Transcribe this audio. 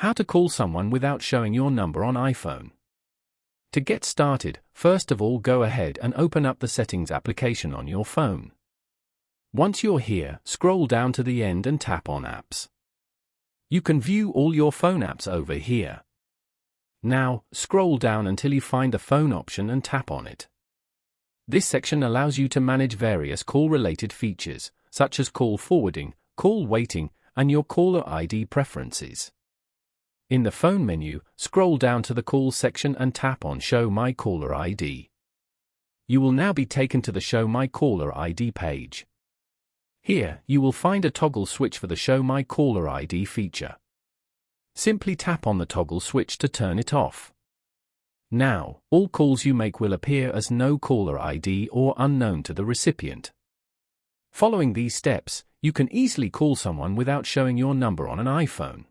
How to call someone without showing your number on iPhone. To get started, first of all go ahead and open up the Settings application on your phone. Once you're here, scroll down to the end and tap on Apps. You can view all your phone apps over here. Now, scroll down until you find the phone option and tap on it. This section allows you to manage various call-related features, such as call forwarding, call waiting, and your caller ID preferences. In the phone menu, scroll down to the Call section and tap on Show My Caller ID. You will now be taken to the Show My Caller ID page. Here, you will find a toggle switch for the Show My Caller ID feature. Simply tap on the toggle switch to turn it off. Now, all calls you make will appear as no caller ID or unknown to the recipient. Following these steps, you can easily call someone without showing your number on an iPhone.